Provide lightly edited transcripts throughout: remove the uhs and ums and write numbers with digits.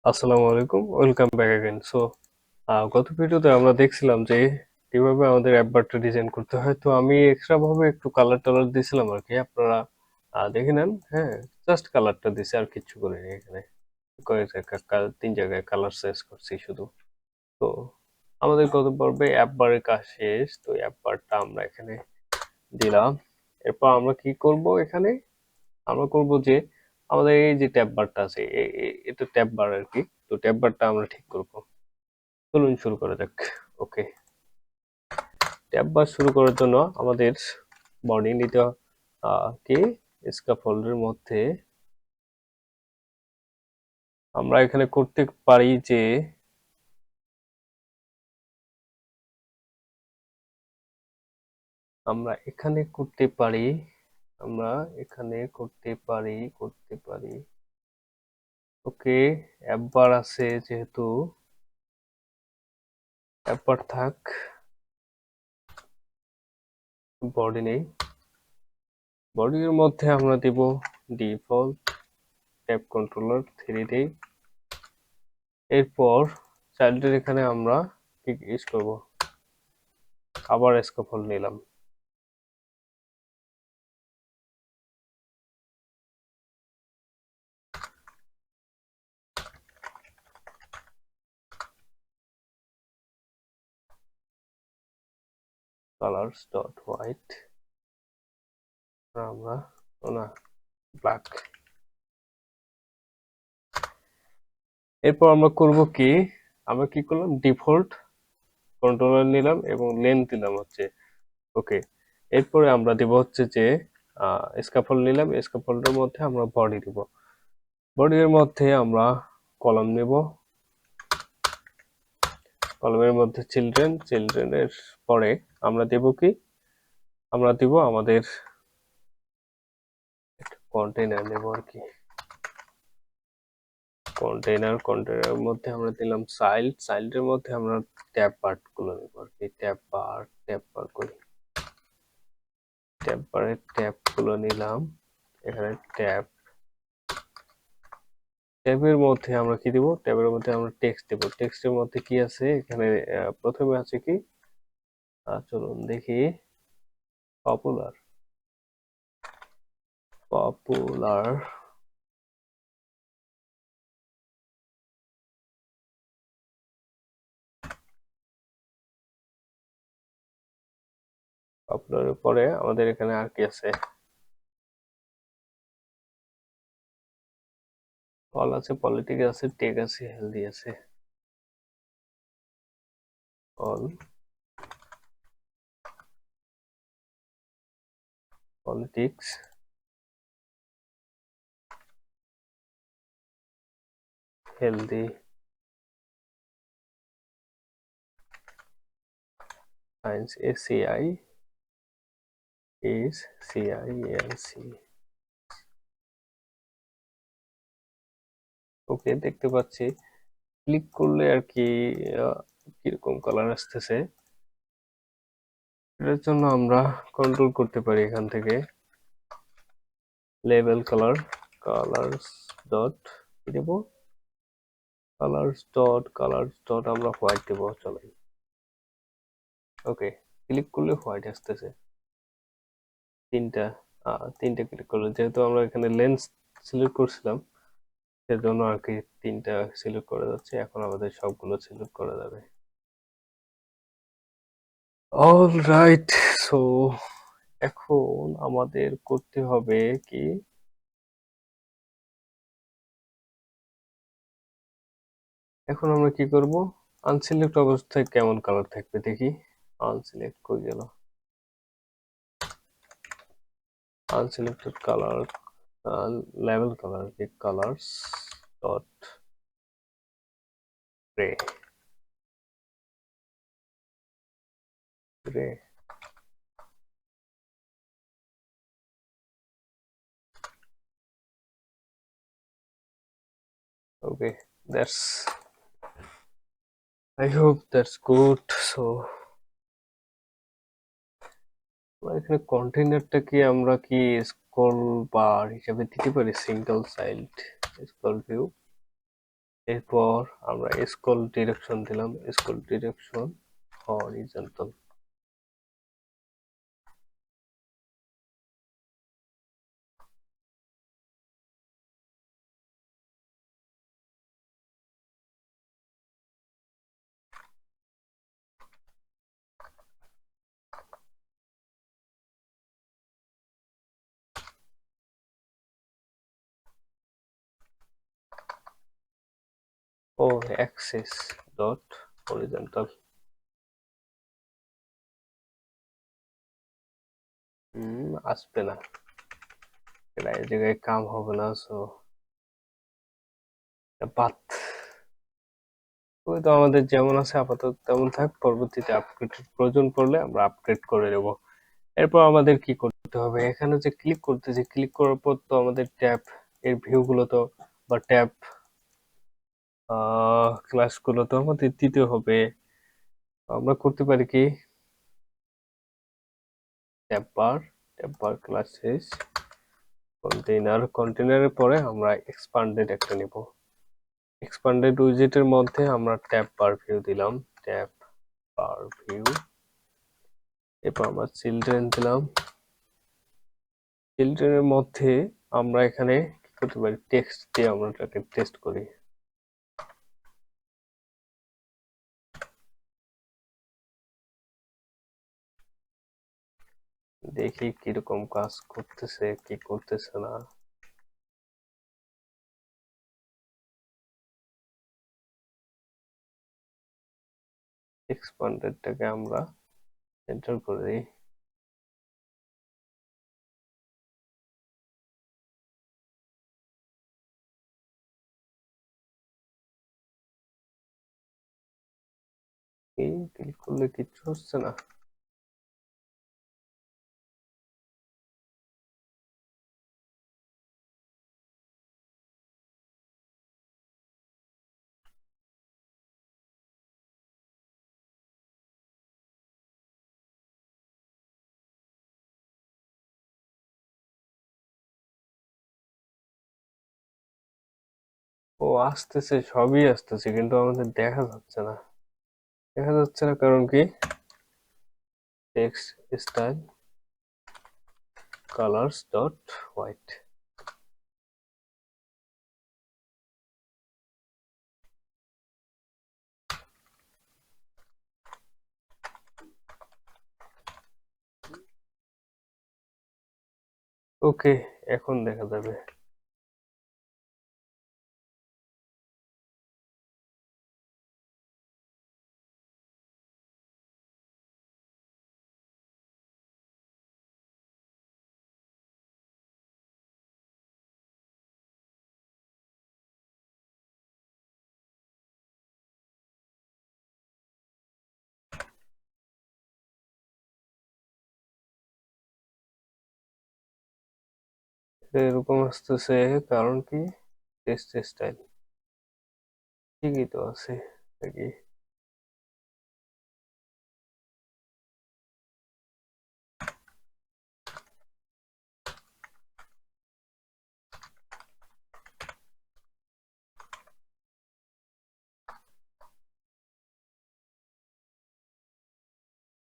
আসসালামু আলাইকুম, welcome back again. গত ভিডিওতে আমরা দেখছিলাম যে কিভাবে আমাদের অ্যাপ বারটা ডিজাইন করতে হয়। তো আমি এক্সট্রা ভাবে একটু কালার টালার দিয়েছিলাম আর কি। আপনারা দেখে নেন। হ্যাঁ, জাস্ট কালারটা দিছি, আর কিচ্ছু করিনি এখানে। কয়েক জায়গায় তিন জায়গায় কালার চেঞ্জ করছি শুধু। তো আমাদের গত পর্বে অ্যাপ বারের কাজ শেষ। তো অ্যাপ বারটা আমরা এখানে দিলাম। এরপর আমরা কি করব এখানে? আমরা করব যে আমাদের এই যে ট্যাব বারটা আছে, এটা ট্যাব বার আর কি। তো ট্যাব বারটা আমরা ঠিক করব। চলুন শুরু করা যাক। ওকে, ট্যাব বার শুরু করার জন্য আমাদের বডি নিতে কি স্ক্যাফোল্ডের মধ্যে আমরা এখানে করতে পারি যে আমরা এখানে করতে পারি আমরা এখানে করতে পারি। ওকে, অ্যাপ বার আছে যেহেতু, অ্যাপ বার থাক, বডি নেই। বডির মধ্যে আমরা দিব ডিফল্ট ট্যাব কন্ট্রোলার 3D। এরপর চাইল্ডের এখানে আমরা কি ইউজ করব, আবার স্ক্যাফোল্ড নিলাম। কালার্স ডট হোয়াইট, আমরা না ব্ল্যাক। এরপর আমরা করব কি, আমরা কি করলাম, ডিফল্ট কন্ট্রোলার নিলাম এবং লেন্থ দিলাম হচ্ছে। ওকে, এরপরে আমরা দেব হচ্ছে যে স্ক্যাফোল্ড নিলাম, স্ক্যাফোল্ডের মধ্যে আমরা বডি দিব। বডির মধ্যে আমরা কলাম নেব, কলামের মধ্যে চিলড্রেনের পরে আমরা দেব কি, আমরা দিব আমাদের কন্টেইনার নেব আর কি। কন্টেইনারের মধ্যে আমরা দিলাম চাইল্ডের মধ্যে আমরা ট্যাব পার্ট গুলো নেব আর কি। ট্যাব বার করি, ট্যাব বারের ট্যাব গুলো নিলাম। এখানে ট্যাবের মধ্যে আমরা কি দিব, ট্যাবের মধ্যে আমরা টেক্সট দেব। টেক্সটের মধ্যে কি আছে এখানে, প্রথমে আছে কি, চলুন দেখি, পপুলার। পপুলার পপুলারের পরে আমাদের এখানে আর কি আছে, অল আছে, পলিটিক্স আছে, টেক আছে, হেলদি আছে। All politics, healthy, science SCIENC। ওকে, দেখতে পাচ্ছি। ক্লিক করলে আর কি কিরকম কালার আসতেছে। এটার জন্য আমরা কন্ট্রোল করতে পারি এখান থেকে, লেভেল কালার্স ডট কি দেব, কালার্স ডট আমরা হোয়াইট দেব। চলেন, ওকে, ক্লিক করলে হোয়াইট আসতেছে। তিনটা তিনটা ক্লিক করলে, যেহেতু আমরা এখানে লেন্স সিলেক্ট করছিলাম সেজন্য আর কি তিনটা সিলেক্ট করা যাচ্ছে। এখন আমাদের সবগুলো সিলেক্ট করা যাবে। All right. সো এখন আমাদের করতে হবে কি, এখন আমরা কি করব, আনসিলেক্ট অবস্থায় কেমন কালার থাকবে দেখি। আনসিলেক্ট কই গেল, আনসিলেক্টেড কালার, লেভেল কালার কি, colours dot grey, grey. Okay, that's, I hope that's good. So এখানে কন্টেইনারটাকে আমরা কি স্ক্রল বার হিসাবে দিতে পারি, সিঙ্গেল চাইল্ড স্ক্রল ভিউ। এরপর আমরা স্ক্রল ডিরেকশন দিলাম, স্ক্রল ডিরেকশন হরিজন্টাল। ও অ্যাক্সেস ডট হরিজন্টাল। আসবে না, এটা এই জায়গায় কাম হবে না। সো বাদ, ওই তো আমাদের যেমন আছে আপাতত তেমন থাক, পরবর্তীতে আপগ্রেডের প্রয়োজন পড়লে আমরা আপগ্রেড করে নেব। এরপর আমাদের কি করতে হবে, এখানে যে ক্লিক করতেছি, ক্লিক করার পর তো আমাদের ট্যাব এর ভিউ গুলো তো বা ট্যাব ক্লাসগুলো তো আমাদের দিতে হবে। আমরা করতে পারি কি, ট্যাব বার ক্লাসেস কন্টেইনারের পরে আমরা এক্সপান্ডেড একটা নিব। এক্সপান্ডেড উইজেটের মধ্যে আমরা ট্যাব বার ভিউ দিলাম, ট্যাব বার ভিউ। এরপর আমরা চিলড্রেন দিলাম, চিলড্রেনের মধ্যে আমরা এখানে কি করতে পারি, টেক্সট দিয়ে আমরা এটাকে টেস্ট করি। দেখি কিরকম কাজ করতেছে কি করতেছে না। এক্সপান্ডেডটাকে আমরা এন্টার করে দিই। এই ক্লিক করলে কিচ্ছু হচ্ছে না। ও আসতেছে, সবই আসতেছে, কিন্তু আমাদের দেখা যাচ্ছে না। দেখা যাচ্ছে না কারণ কি, text style colours dot white. Okay, এখন দেখা যাবে। এরকম আসতেছে কারণ কি, টেক্সট স্টাইল ঠিকই তো আছে নাকি।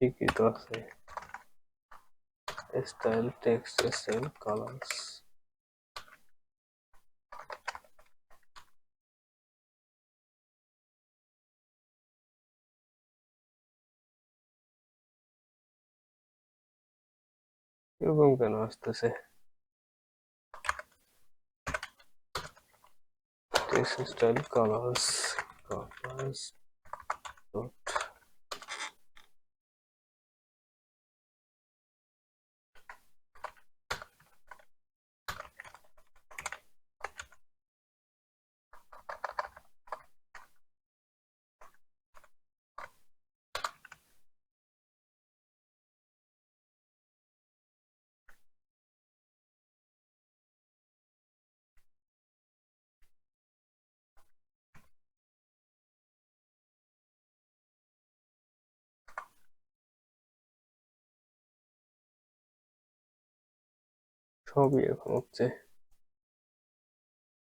ঠিকই তো আছে, স্টাইল টেক্সট স্টাইল কালার্স। এরকম কেন আসতেছে, text style colours colours dot. সবই এখন হচ্ছে।